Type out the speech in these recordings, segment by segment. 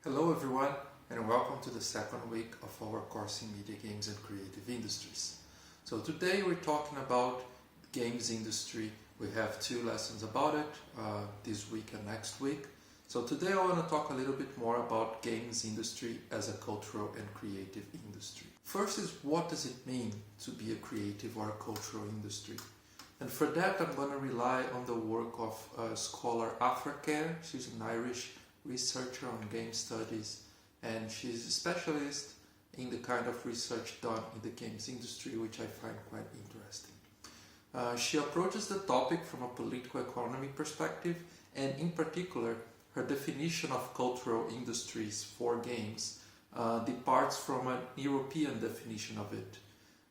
Hello everyone, and welcome to the second week of our course in Media Games and Creative Industries. So today we're talking about games industry. We have two lessons about it, this week and next week. So today I want to talk a little bit more about games industry as a cultural and creative industry. First is, what does it mean to be a creative or a cultural industry? And for that I'm going to rely on the work of scholar Afra Kerr. She's an Irish researcher on game studies, and she's a specialist in the kind of research done in the games industry, which I find quite interesting. She approaches the topic from a political economy perspective, and in particular her definition of cultural industries for games departs from an European definition of it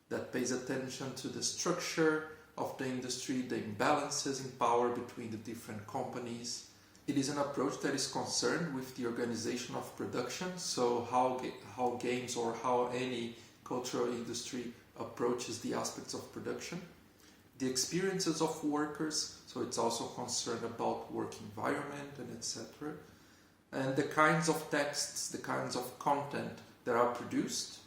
that pays attention to the structure of the industry, the imbalances in power between the different companies. It is an approach that is concerned with the organization of production, so how games or how any cultural industry approaches the aspects of production. The experiences of workers, so it's also concerned about work environment and etc. And the kinds of texts, the kinds of content that are produced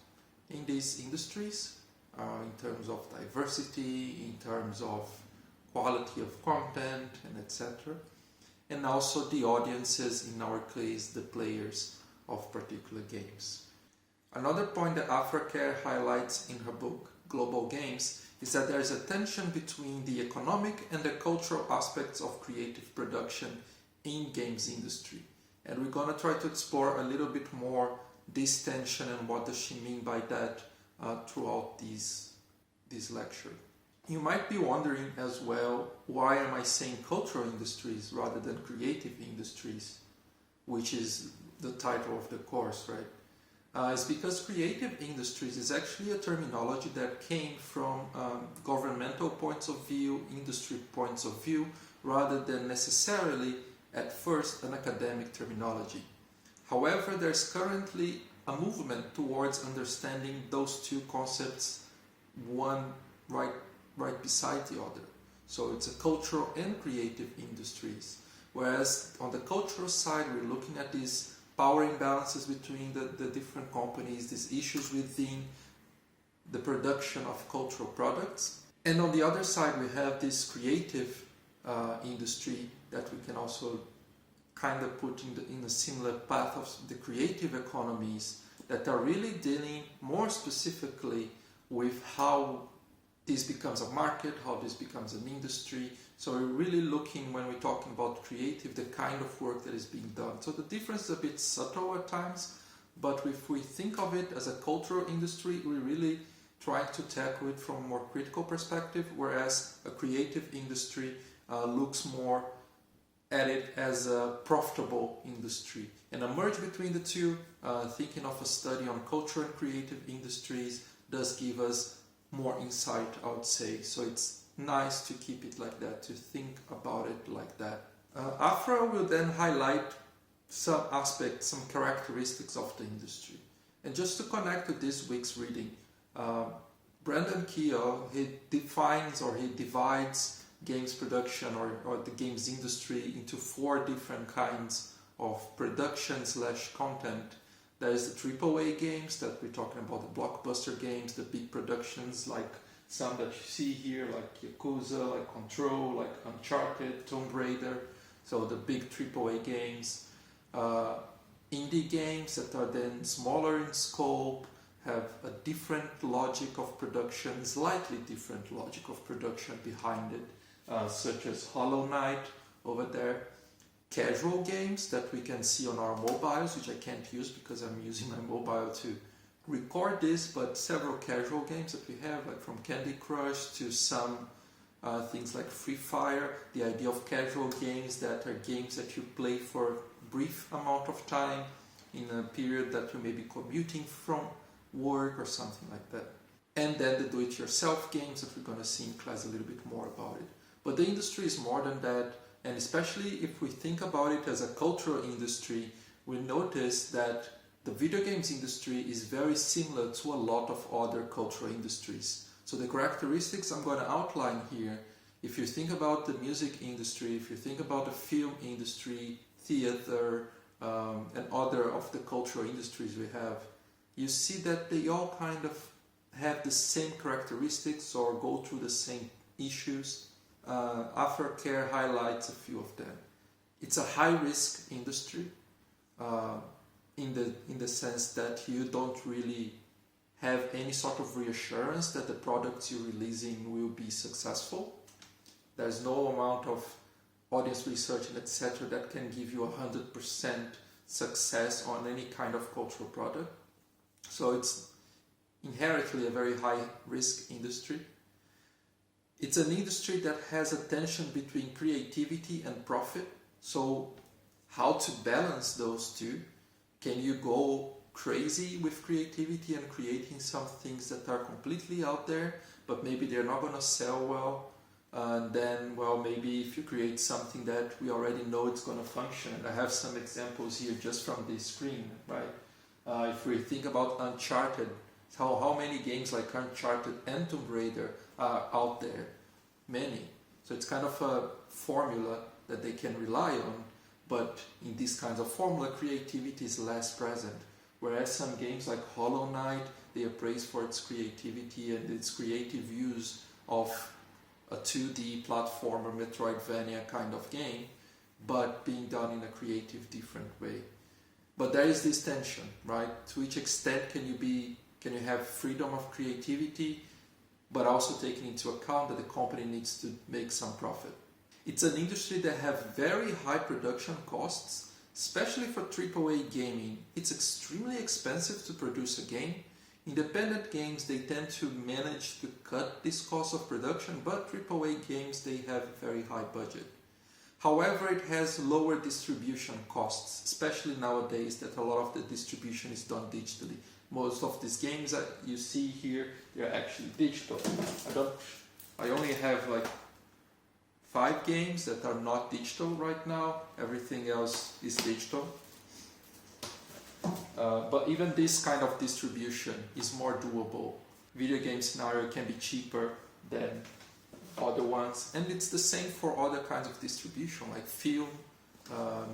in these industries in terms of diversity, in terms of quality of content and etc. And also the audiences, in our case the players of particular games. Another point that Afra Kerr highlights in her book Global Games is that there is a tension between the economic and the cultural aspects of creative production in games industry, and we're going to try to explore a little bit more this tension and what does she mean by that throughout this lecture. You might be wondering as well, why am I saying cultural industries rather than creative industries, which is the title of the course, right? It's because creative industries is actually a terminology that came from governmental points of view, industry points of view, rather than necessarily at first an academic terminology. However, there's currently a movement towards understanding those two concepts, one right beside the other. So it's a cultural and creative industries. Whereas on the cultural side, we're looking at these power imbalances between the different companies, these issues within the production of cultural products. And on the other side, we have this creative industry that we can also kind of put in a similar path of the creative economies that are really dealing more specifically with how this becomes a market, how this becomes an industry. So we're really looking, when we're talking about creative, the kind of work that is being done. So the difference is a bit subtle at times, but if we think of it as a cultural industry, we really try to tackle it from a more critical perspective, whereas a creative industry looks more at it as a profitable industry. And a merge between the two, thinking of a study on cultural and creative industries does give us more insight, I would say. So it's nice to keep it like that, to think about it like that. Afra will then highlight some aspects, some characteristics of the industry. And just to connect to this week's reading, Brendan Keogh, he defines or he divides games production or the games industry into four different kinds of production/content. There is the AAA games that we're talking about, the blockbuster games, the big productions like some that you see here, like Yakuza, like Control, like Uncharted, Tomb Raider. So the big AAA games. Indie games that are then smaller in scope, have a different logic of production, slightly different logic of production behind it, such as Hollow Knight over there. Casual games that we can see on our mobiles, which I can't use because I'm using my mobile to record this, but several casual games that we have, like from Candy Crush to some things like Free Fire. The idea of casual games that are games that you play for a brief amount of time in a period that you may be commuting from work or something like that. And then the do-it-yourself games that we're going to see in class a little bit more about it. But the industry is more than that. And especially if we think about it as a cultural industry, we notice that the video games industry is very similar to a lot of other cultural industries. So the characteristics I'm going to outline here, if you think about the music industry, if you think about the film industry, theater, and other of the cultural industries we have, you see that they all kind of have the same characteristics or go through the same issues. Aftercare highlights a few of them. It's a high-risk industry in the sense that you don't really have any sort of reassurance that the products you're releasing will be successful. There's no amount of audience research and etc. that can give you 100% success on any kind of cultural product. So it's inherently a very high-risk industry. It's an industry that has a tension between creativity and profit. So how to balance those two? Can you go crazy with creativity and creating some things that are completely out there, but maybe they're not going to sell well? And then, well, maybe if you create something that we already know it's going to function. And I have some examples here just from this screen, right? If we think about Uncharted, how many games like Uncharted and Tomb Raider are out there? Many. So it's kind of a formula that they can rely on, but in these kinds of formula, creativity is less present. Whereas some games like Hollow Knight, they are praised for its creativity and its creative use of a 2D platformer, Metroidvania kind of game, but being done in a creative, different way. But there is this tension, right? To which extent can you have freedom of creativity, but also taking into account that the company needs to make some profit? It's an industry that has very high production costs, especially for AAA gaming. It's extremely expensive to produce a game. Independent games, they tend to manage to cut this cost of production, but AAA games, they have a very high budget. However, it has lower distribution costs, especially nowadays that a lot of the distribution is done digitally. Most of these games that you see here, they're actually digital. I only have like 5 games that are not digital right now. Everything else is digital. But even this kind of distribution is more doable. Video game scenario can be cheaper than other ones, and it's the same for other kinds of distribution like film,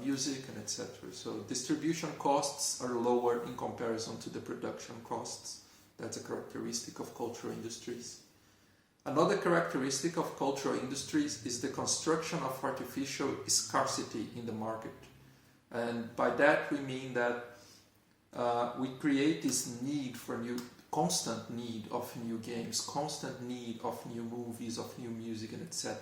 music, and etc. So distribution costs are lower in comparison to the production costs. That's a characteristic of cultural industries. Another characteristic of cultural industries is the construction of artificial scarcity in the market. And by that we mean that we create this need for constant need of new games, constant need of new movies, of new music, and etc.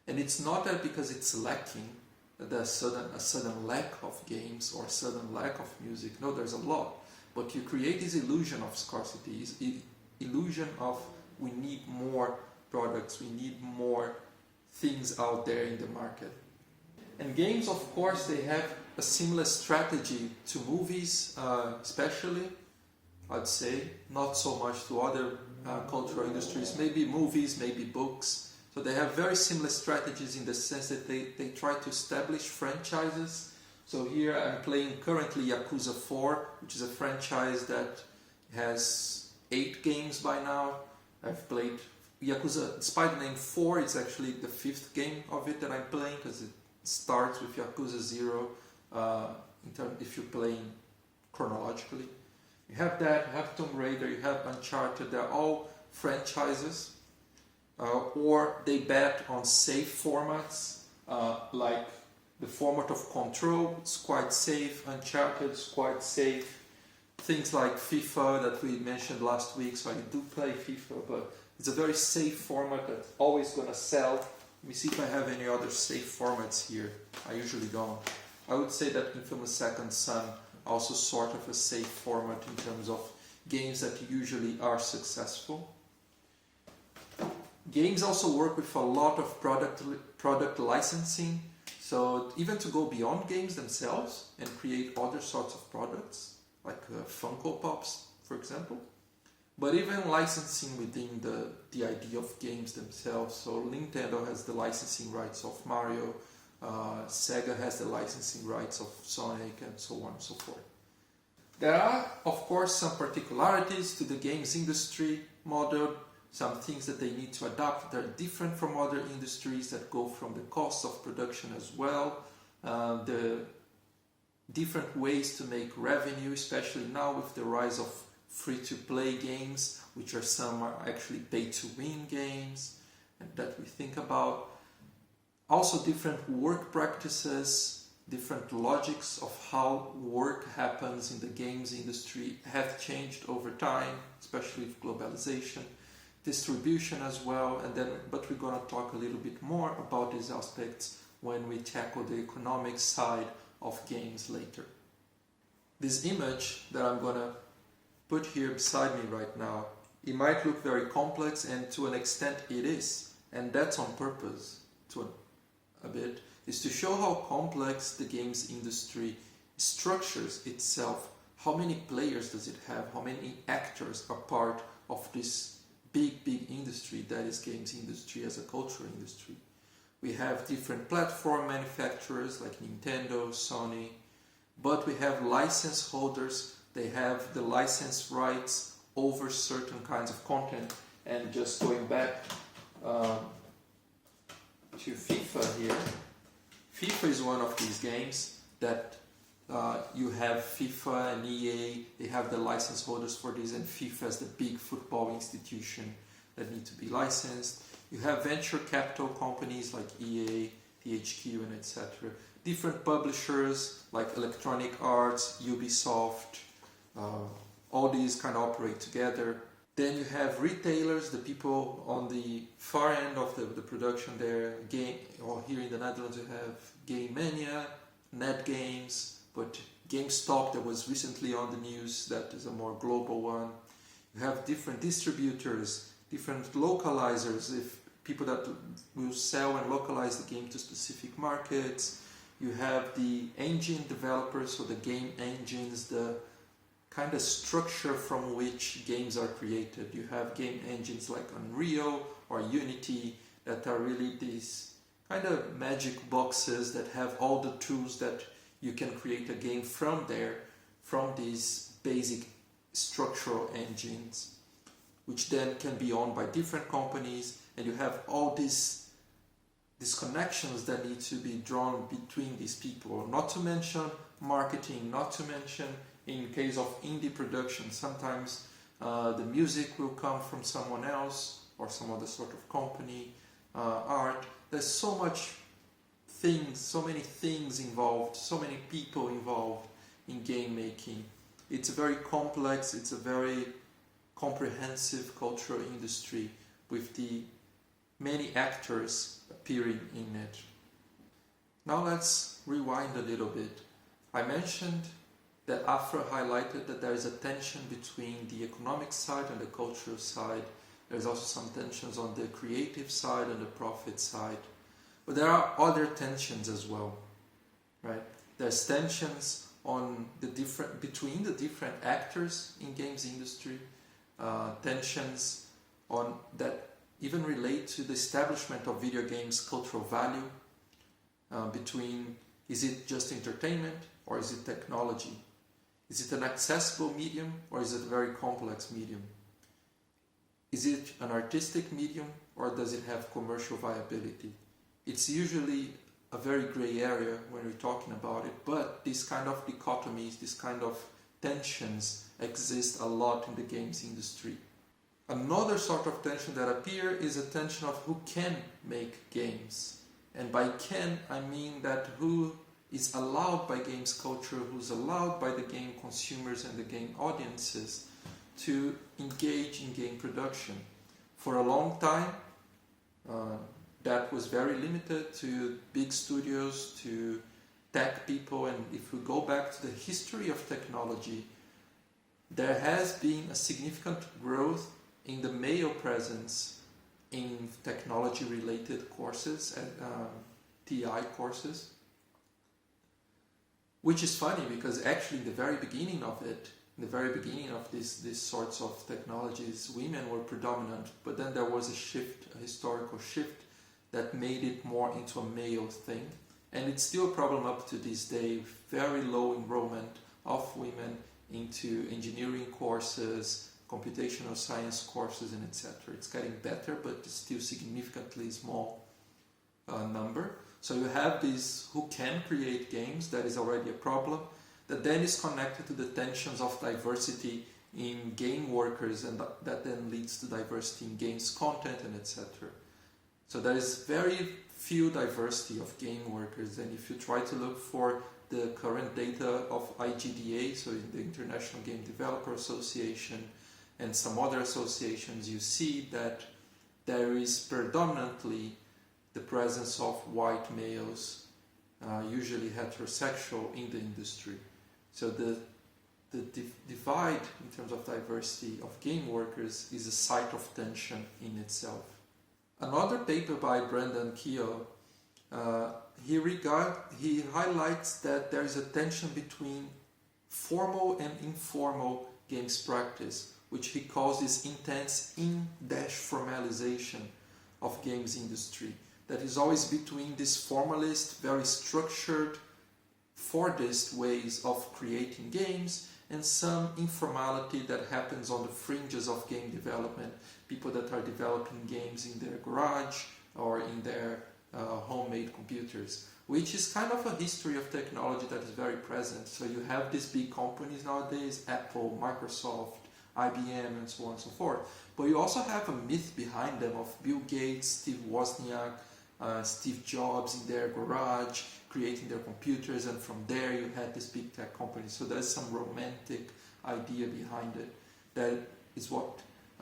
And it's not that because it's lacking, that there's a sudden lack of games or a sudden lack of music. No, there's a lot. But you create this illusion of scarcity, this illusion of we need more products, we need more things out there in the market. And games, of course, they have a similar strategy to movies, especially, I'd say, not so much to other cultural industries, maybe movies, maybe books. So they have very similar strategies in the sense that they try to establish franchises. So here I'm playing currently Yakuza 4, which is a franchise that has 8 games by now. I've played Yakuza, despite the name 4, it's actually the 5th game of it that I'm playing, because it starts with Yakuza 0 if you're playing chronologically. You have that, you have Tomb Raider, you have Uncharted, they're all franchises. Or they bet on safe formats, like the format of Control, it's quite safe, Uncharted is quite safe. Things like FIFA that we mentioned last week, so I do play FIFA, but it's a very safe format that's always going to sell. Let me see if I have any other safe formats here. I usually don't. I would say that Infamous Second Son also sort of a safe format in terms of games that usually are successful. Games also work with a lot of product licensing, so even to go beyond games themselves and create other sorts of products, like Funko Pops, for example. But even licensing within the idea of games themselves. So Nintendo has the licensing rights of Mario, Sega has the licensing rights of Sonic, and so on and so forth. There are, of course, some particularities to the games industry model, some things that they need to adapt that are different from other industries that go from the cost of production as well, the different ways to make revenue, especially now with the rise of free-to-play games, which are some are actually pay-to-win games, and that we think about. Also different work practices, different logics of how work happens in the games industry have changed over time, especially with globalization, distribution as well, but we're going to talk a little bit more about these aspects when we tackle the economic side of games later. This image that I'm going to put here beside me right now, it might look very complex, and to an extent it is, and that's on purpose a bit, is to show how complex the games industry structures itself. How many players does it have? How many actors are part of this big industry that is games industry as a cultural industry? We have different platform manufacturers like Nintendo, Sony, but we have license holders. They have the license rights over certain kinds of content. And just going back to FIFA here, FIFA is one of these games that you have FIFA and EA, they have the license holders for this, and FIFA is the big football institution that need to be licensed. You have venture capital companies like EA, THQ, and etc. Different publishers like Electronic Arts, Ubisoft, all these kind of operate together. Then you have retailers, the people on the far end of the production there. Or here in the Netherlands you have Game Mania, Net Games, but GameStop that was recently on the news, that is a more global one. You have different distributors, different localizers, if people that will sell and localize the game to specific markets. You have the engine developers, so the game engines, the kind of structure from which games are created. You have game engines like Unreal or Unity that are really these kind of magic boxes that have all the tools that you can create a game from there, from these basic structural engines, which then can be owned by different companies, and you have all these connections that need to be drawn between these people. Not to mention marketing, not to mention, in case of indie production, sometimes the music will come from someone else or some other sort of company, art. There's so many things involved, so many people involved in game making. It's a very complex, it's a very comprehensive cultural industry with the many actors appearing in it. Now let's rewind a little bit. I mentioned that Afra highlighted that there is a tension between the economic side and the cultural side. There's also some tensions on the creative side and the profit side. But there are other tensions as well, right? There's tensions on between the different actors in games industry, tensions on that even relate to the establishment of video games cultural value, between is it just entertainment or is it technology? Is it an accessible medium or is it a very complex medium? Is it an artistic medium or does it have commercial viability? It's usually a very gray area when we're talking about it, but these kind of dichotomies, these kind of tensions exist a lot in the games industry. Another sort of tension that appears is a tension of who can make games. And by can, I mean that who is allowed by games culture, who's allowed by the game consumers and the game audiences to engage in game production. For a long time, that was very limited to big studios, to tech people, and if we go back to the history of technology, there has been a significant growth in the male presence in technology-related courses and TI courses, which is funny because actually in the very beginning of it, in the very beginning of these sorts of technologies, women were predominant, but then there was a shift, a historical shift that made it more into a male thing, and it's still a problem up to this day, very low enrollment of women into engineering courses, computational science courses, and etc. It's getting better, but it's still significantly small number. So you have this who can create games, that is already a problem, that then is connected to the tensions of diversity in game workers, and that then leads to diversity in games content and etc. So there is very few diversity of game workers, and if you try to look for the current data of IGDA, so in the International Game Developer Association and some other associations, you see that there is predominantly the presence of white males, usually heterosexual, in the industry. So the divide in terms of diversity of game workers is a site of tension in itself. Another paper by Brendan Keogh, he highlights that there is a tension between formal and informal games practice, which he calls this intense in-formalization of games industry. That is always between this formalist, very structured, Fordist ways of creating games and some informality that happens on the fringes of game development. People that are developing games in their garage or in their homemade computers, which is kind of a history of technology that is very present. So you have these big companies nowadays, Apple, Microsoft, IBM, and so on and so forth. But you also have a myth behind them of Bill Gates, Steve Wozniak, Steve Jobs in their garage creating their computers, and from there you had this big tech company. So there's some romantic idea behind it. That is what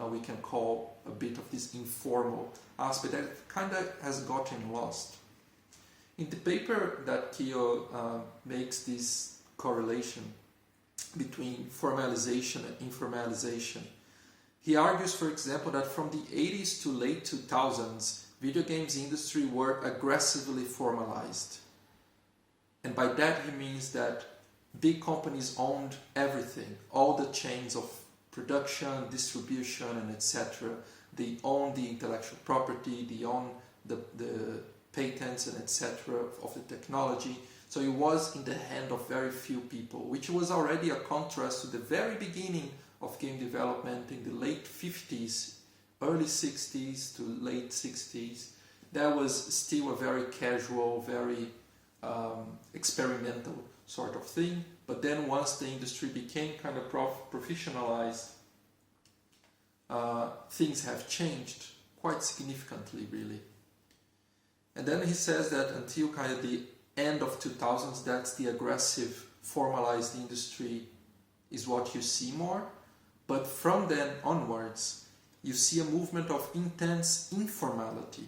we can call a bit of this informal aspect that kind of has gotten lost. In the paper that Keogh makes this correlation between formalization and informalization, he argues, for example, that from the 80s to late 2000s, video games industry were aggressively formalized. And by that he means that big companies owned everything, all the chains of production, distribution, and etc. They own the intellectual property, they own the patents and etc. of the technology. So it was in the hand of very few people, which was already a contrast to the very beginning of game development in the late 50s, early 60s to late 60s. That was still a very casual, very experimental sort of thing. But then once the industry became kind of professionalized, things have changed quite significantly, really. And then he says that until kind of the end of 2000s, that's the aggressive, formalized industry is what you see more. But from then onwards, you see a movement of intense informality,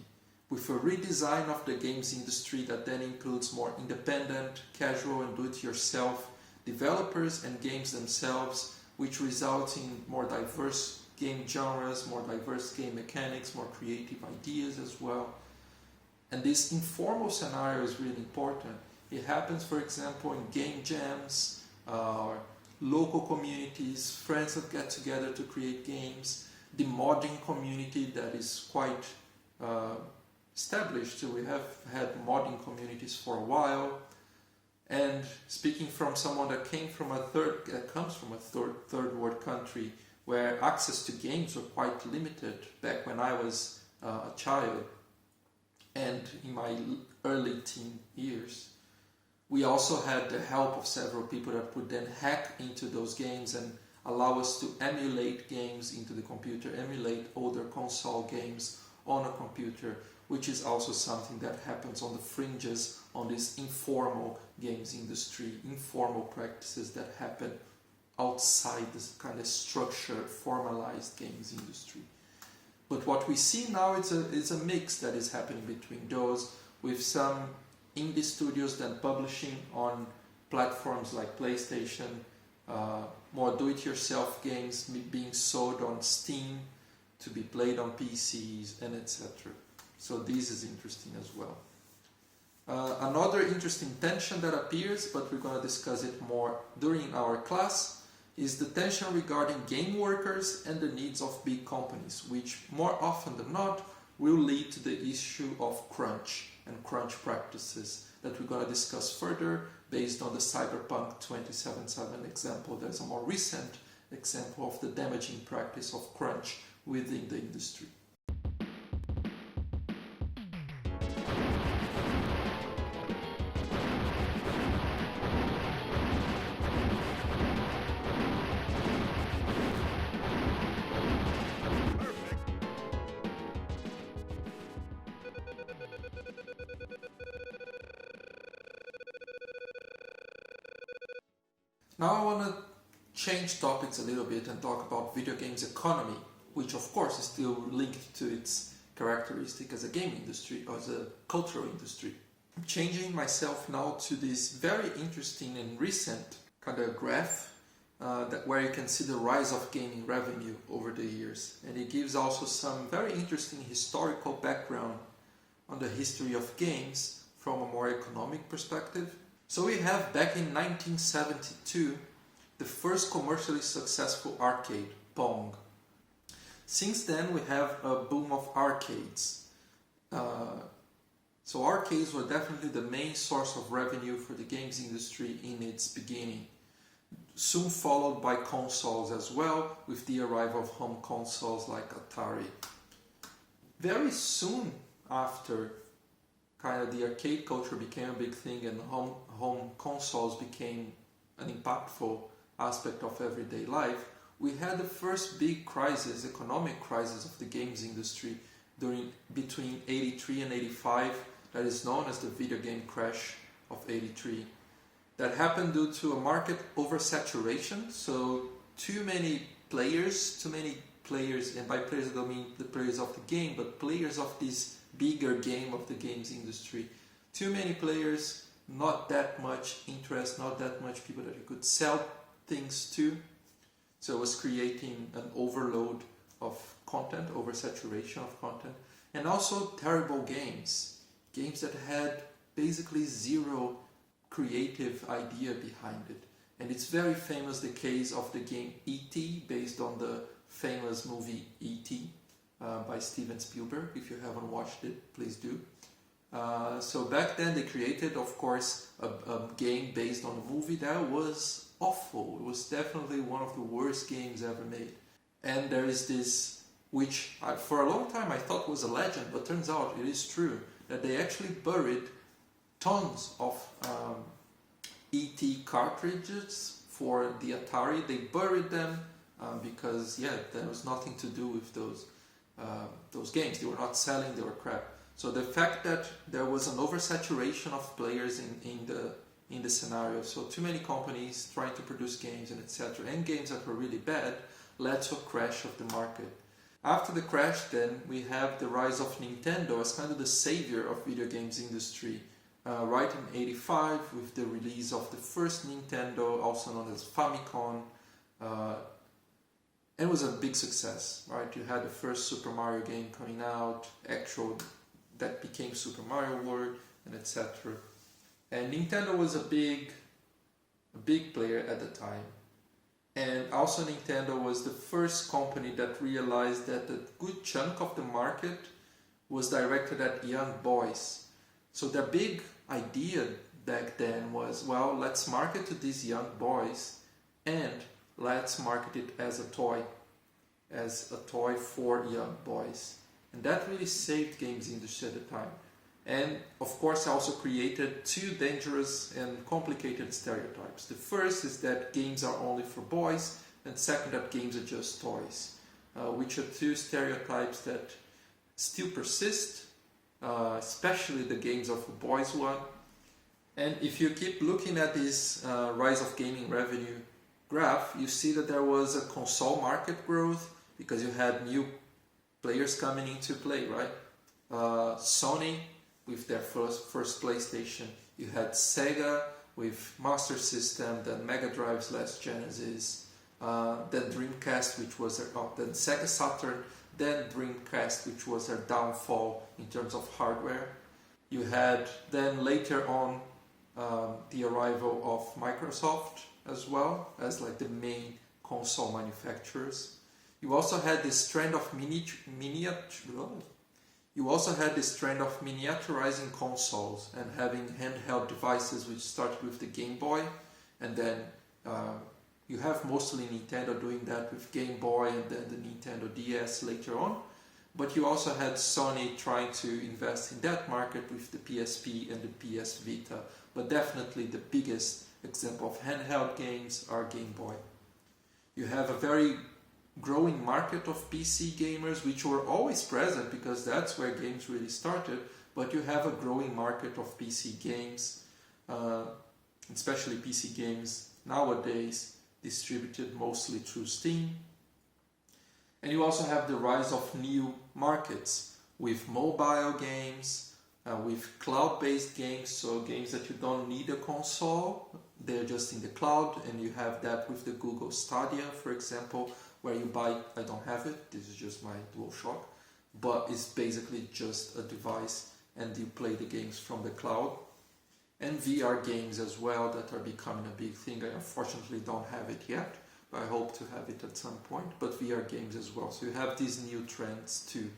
with a redesign of the games industry that then includes more independent, casual and do-it-yourself developers and games themselves, which results in more diverse game genres, more diverse game mechanics, more creative ideas as well. And this informal scenario is really important. It happens, for example, in game jams, or local communities, friends that get together to create games, the modding community that is quite established. So we have had modding communities for a while. And speaking from someone that comes from a third world country where access to games were quite limited back when I was a child and in my early teen years, we also had the help of several people that would then hack into those games and allow us to emulate games into the computer, emulate older console games on a computer, which is also something that happens on the fringes on this informal games industry, informal practices that happen outside this kind of structured, formalized games industry. But what we see now is a mix that is happening between those, with some indie studios then publishing on platforms like PlayStation, more do-it-yourself games being sold on Steam to be played on PCs and etc. So this is interesting as well. Another interesting tension that appears, but we're going to discuss it more during our class, is the tension regarding game workers and the needs of big companies, which more often than not will lead to the issue of crunch and crunch practices that we're going to discuss further based on the Cyberpunk 2077 example. There's a more recent example of the damaging practice of crunch within the industry. Now I want to change topics a little bit and talk about video games economy, which of course is still linked to its characteristic as a game industry or as a cultural industry. I'm changing myself now to this very interesting and recent kind of graph where you can see the rise of gaming revenue over the years, and it gives also some very interesting historical background on the history of games from a more economic perspective. So we have back in 1972 the first commercially successful arcade, Pong. Since then we have a boom of arcades. So arcades were definitely the main source of revenue for the games industry in its beginning. Soon followed by consoles as well, with the arrival of home consoles like Atari. Very soon after kind of the arcade culture became a big thing and home consoles became an impactful aspect of everyday life, we had the first big crisis, economic crisis of the games industry between 83 and 85, that is known as the video game crash of 83. That happened due to a market oversaturation, so too many players, and by players I don't mean the players of the game, but players of this bigger game of the games industry. Too many players, not that much interest, not that much people that you could sell things to. So it was creating an overload of content, oversaturation of content, and also terrible games that had basically zero creative idea behind it. And it's very famous, the case of the game E.T., based on the famous movie E.T. By Steven Spielberg. If you haven't watched it, please do. So back then they created, of course, a game based on a movie that was awful. It was definitely one of the worst games ever made. And there is this, which for a long time I thought was a legend, but turns out it is true, that they actually buried tons of E.T. cartridges for the Atari. They buried them because there was nothing to do with those games. They were not selling, they were crap. So the fact that there was an oversaturation of players in the scenario, so too many companies trying to produce games and etc., and games that were really bad, led to a crash of the market. After the crash, then, we have the rise of Nintendo as kind of the savior of video games industry. Right in 85, with the release of the first Nintendo, also known as Famicom, it was a big success, right? You had the first Super Mario game coming out, that became Super Mario World, and etc. And Nintendo was a big player at the time. And also Nintendo was the first company that realized that a good chunk of the market was directed at young boys. So their big idea back then was, well, let's market to these young boys and let's market it as a toy for young boys. And that really saved games industry at the time. And of course also created two dangerous and complicated stereotypes. The first is that games are only for boys, and second, that games are just toys, which are two stereotypes that still persist, especially the games are for boys one. And if you keep looking at this rise of gaming revenue graph, you see that there was a console market growth because you had new players coming into play, right? Sony with their first PlayStation. You had Sega with Master System, then Mega Drive / Genesis, then Dreamcast, which was then Sega Saturn, then Dreamcast, which was their downfall in terms of hardware. You had then later on the arrival of Microsoft as well as like the main console manufacturers. You also had this trend of miniaturizing consoles and having handheld devices, which started with the Game Boy, and then you have mostly Nintendo doing that with Game Boy and then the Nintendo DS later on. But you also had Sony trying to invest in that market with the PSP and the PS Vita. But definitely the biggest example of handheld games are Game Boy. You have a very growing market of PC gamers, which were always present because that's where games really started, but you have a growing market of PC games, especially PC games nowadays distributed mostly through Steam. And you also have the rise of new markets with mobile games, with cloud-based games, so games that you don't need a console, they're just in the cloud, and you have that with the Google Stadia, for example, where you buy, I don't have it, this is just my DualShock, but it's basically just a device and you play the games from the cloud. And VR games as well that are becoming a big thing. I unfortunately don't have it yet, but I hope to have it at some point, but VR games as well. So you have these new trends too.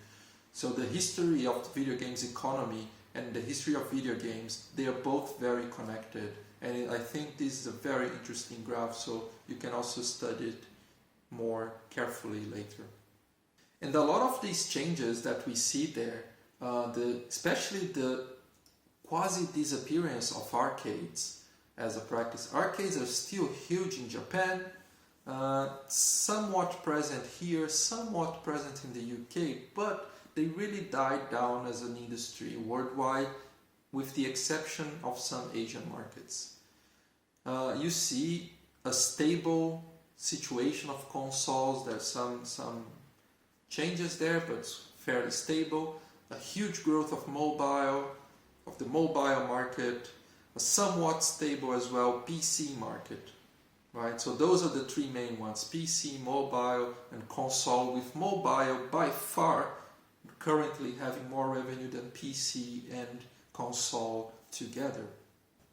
So the history of the video games economy and the history of video games, they are both very connected. And I think this is a very interesting graph, so you can also study it more carefully later. And a lot of these changes that we see there, especially the quasi-disappearance of arcades as a practice. Arcades are still huge in Japan, somewhat present here, somewhat present in the UK, but they really died down as an industry worldwide, with the exception of some Asian markets. You see a stable situation of consoles. There's some changes there, but fairly stable. A huge growth of the mobile market, a somewhat stable as well PC market, right? So those are the three main ones: PC, mobile, and console, with mobile by far currently having more revenue than PC and console together.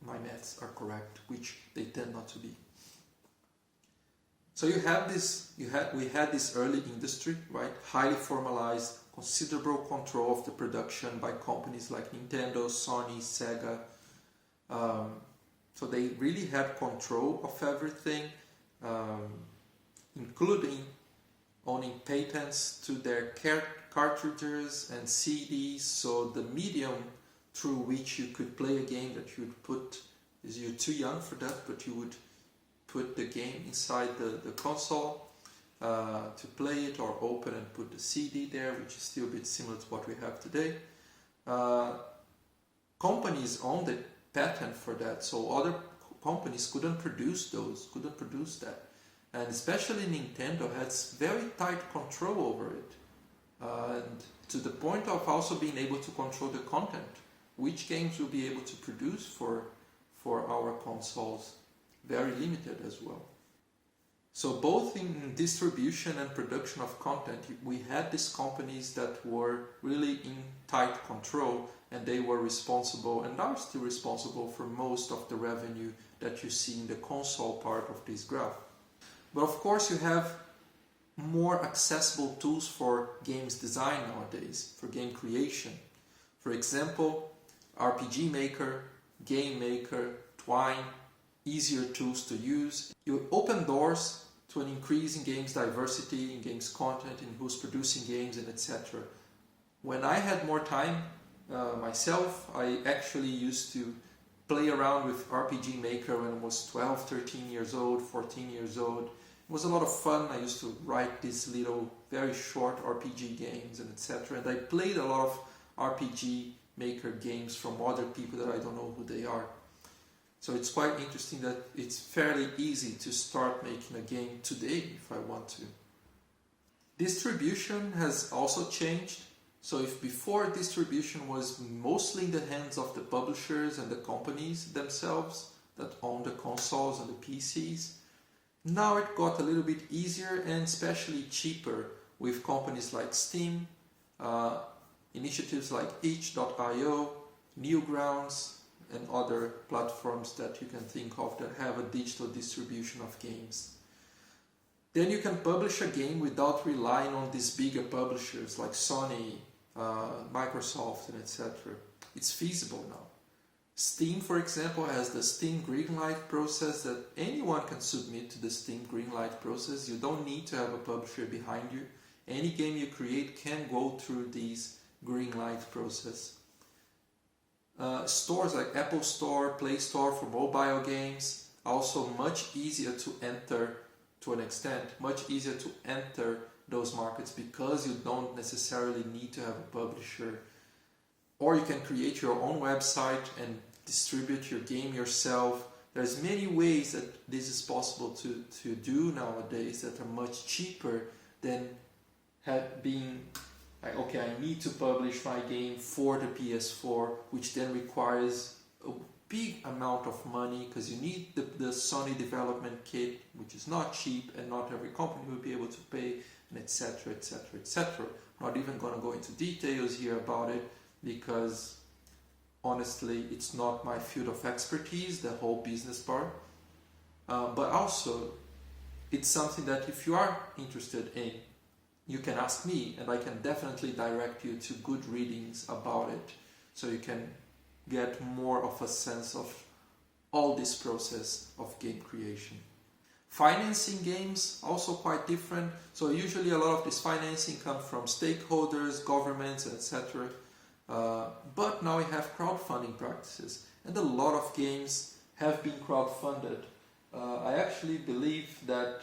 My maths are correct, which they tend not to be. So we had this early industry, right? Highly formalized, considerable control of the production by companies like Nintendo, Sony, Sega. So they really had control of everything, including owning patents to their cartridges and CDs. So the medium through which you could play a game that you would put, you're too young for that, but you would put the game inside the console to play it, or open and put the CD there, which is still a bit similar to what we have today. Companies own the patent for that, so other companies couldn't produce that. And especially Nintendo has very tight control over it. And to the point of also being able to control the content. Which games will be able to produce for our consoles. Very limited as well. So both in distribution and production of content, we had these companies that were really in tight control, and they were responsible and are still responsible for most of the revenue that you see in the console part of this graph. But of course you have more accessible tools for games design nowadays, for game creation. For example, RPG Maker, Game Maker, Twine, easier tools to use. You open doors to an increase in games diversity, in games content, in who's producing games, and etc. When I had more time myself, I actually used to play around with RPG Maker when I was 12, 13 years old, 14 years old. It was a lot of fun. I used to write these little, very short RPG games and etc. And I played a lot of RPG Maker games from other people that I don't know who they are. So it's quite interesting that it's fairly easy to start making a game today if I want to. Distribution has also changed. So if before distribution was mostly in the hands of the publishers and the companies themselves that own the consoles and the PCs, now it got a little bit easier and especially cheaper with companies like Steam, initiatives like itch.io, Newgrounds, and other platforms that you can think of that have a digital distribution of games. Then you can publish a game without relying on these bigger publishers like Sony, Microsoft, and etc. It's feasible now. Steam, for example, has the Steam Greenlight process that anyone can submit to the Steam Greenlight process. You don't need to have a publisher behind you. Any game you create can go through this Greenlight process. Stores like Apple Store, Play Store for mobile games, also much easier to enter to an extent, much easier to enter those markets because you don't necessarily need to have a publisher. Or you can create your own website and distribute your game yourself There's many ways that this is possible to do nowadays that are much cheaper than being like, okay, I need to publish my game for the PS4, which then requires a big amount of money because you need the Sony development kit, which is not cheap and not every company will be able to pay, and etc, etc, etc. Not even going to go into details here about it because honestly it's not my field of expertise, the whole business part. But also it's something that if you are interested in, you can ask me and I can definitely direct you to good readings about it so you can get more of a sense of all this process of game creation. Financing games, also quite different. So usually a lot of this financing comes from stakeholders, governments, etc. But now we have crowdfunding practices and a lot of games have been crowdfunded. I actually believe that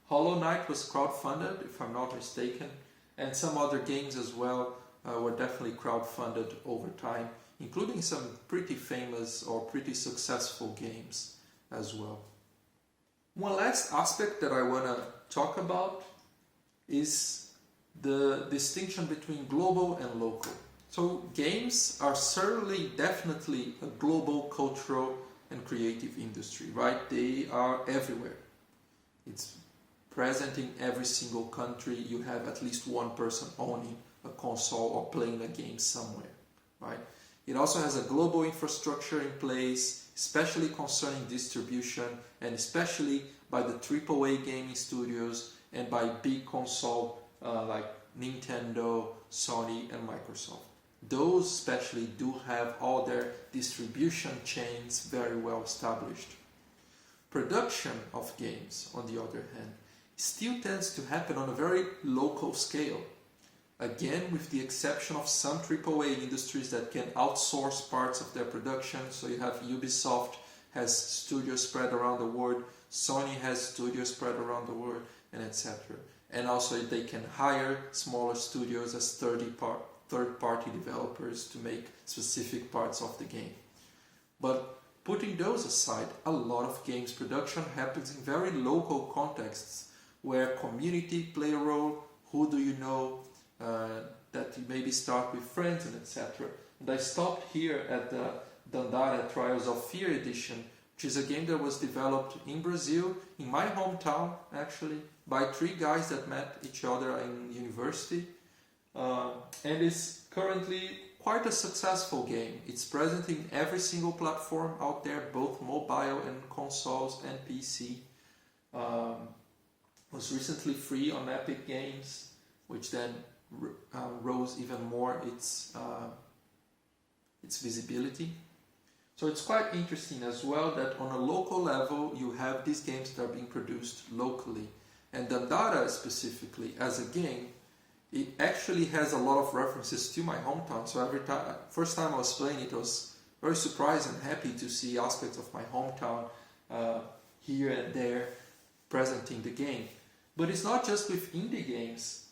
Hollow Knight was crowdfunded, if I'm not mistaken, and some other games as well were definitely crowdfunded over time, including some pretty famous or pretty successful games as well. One last aspect that I want to talk about is the distinction between global and local. So games are certainly, definitely a global cultural and creative industry, right? They are everywhere. It's present in every single country. You have at least one person owning a console or playing a game somewhere, right? It also has a global infrastructure in place, especially concerning distribution and especially by the AAA gaming studios and by big console like Nintendo, Sony and Microsoft. Those especially do have all their distribution chains very well established. Production of games, on the other hand, still tends to happen on a very local scale. Again, with the exception of some AAA industries that can outsource parts of their production. So you have Ubisoft has studios spread around the world, Sony has studios spread around the world, and etc. And also they can hire smaller studios as third-party developers to make specific parts of the game. But putting those aside, a lot of games production happens in very local contexts where community play a role, who do you know, that you maybe start with friends and etc. And I stopped here at the Dandara Trials of Fear edition, which is a game that was developed in Brazil, in my hometown actually, by 3 guys that met each other in university. And is currently quite a successful game. It's present in every single platform out there, both mobile and consoles and PC. Was recently free on Epic Games, which then rose even more its visibility. So it's quite interesting as well that on a local level you have these games that are being produced locally. And Dandara specifically, as a game, it actually has a lot of references to my hometown. So first time I was playing it, I was very surprised and happy to see aspects of my hometown here and there present in the game. But it's not just with indie games.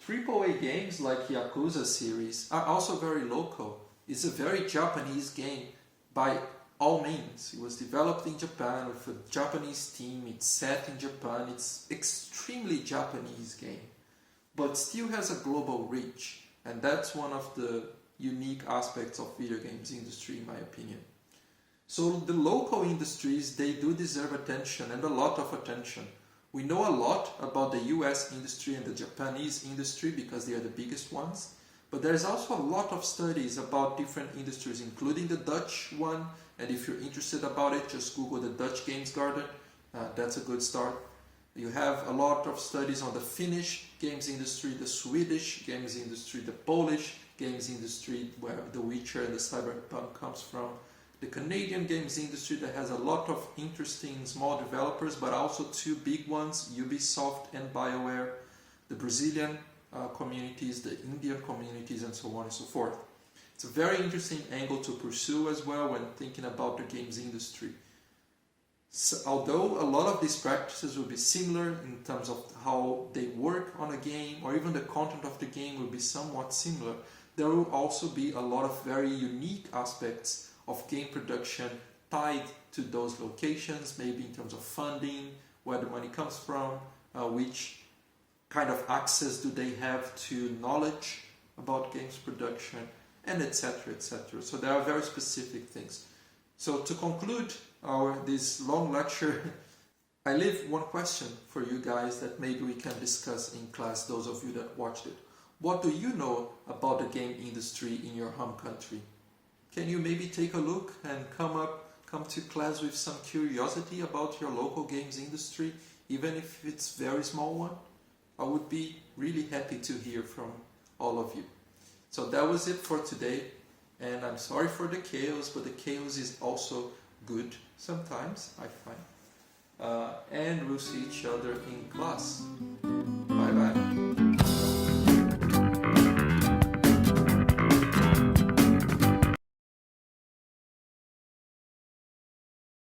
AAA games like Yakuza series are also very local. It's a very Japanese game by all means. It was developed in Japan with a Japanese team. It's set in Japan. It's extremely Japanese game, but still has a global reach. And that's one of the unique aspects of video games industry, in my opinion. So the local industries, they do deserve attention, and a lot of attention. We know a lot about the US industry and the Japanese industry because they are the biggest ones. But there's also a lot of studies about different industries, including the Dutch one. And if you're interested about it, just Google the Dutch Games Garden. That's a good start. You have a lot of studies on the Finnish games industry, the Swedish games industry, the Polish games industry, where The Witcher and the Cyberpunk comes from. The Canadian games industry that has a lot of interesting small developers, but also 2 big ones, Ubisoft and BioWare. The Brazilian communities, the Indian communities, and so on and so forth. It's a very interesting angle to pursue as well when thinking about the games industry. So, although a lot of these practices will be similar in terms of how they work on a game, or even the content of the game will be somewhat similar, there will also be a lot of very unique aspects of game production tied to those locations, maybe in terms of funding, where the money comes from, which kind of access do they have to knowledge about games production, and etc. etc. So there are very specific things. So to conclude this long lecture, I leave one question for you guys that maybe we can discuss in class, those of you that watched it. What do you know about the game industry in your home country? Can you maybe take a look and come to class with some curiosity about your local games industry, even if it's a very small one? I would be really happy to hear from all of you. So that was it for today, and I'm sorry for the chaos, but the chaos is also good sometimes, I find. And we'll see each other in class.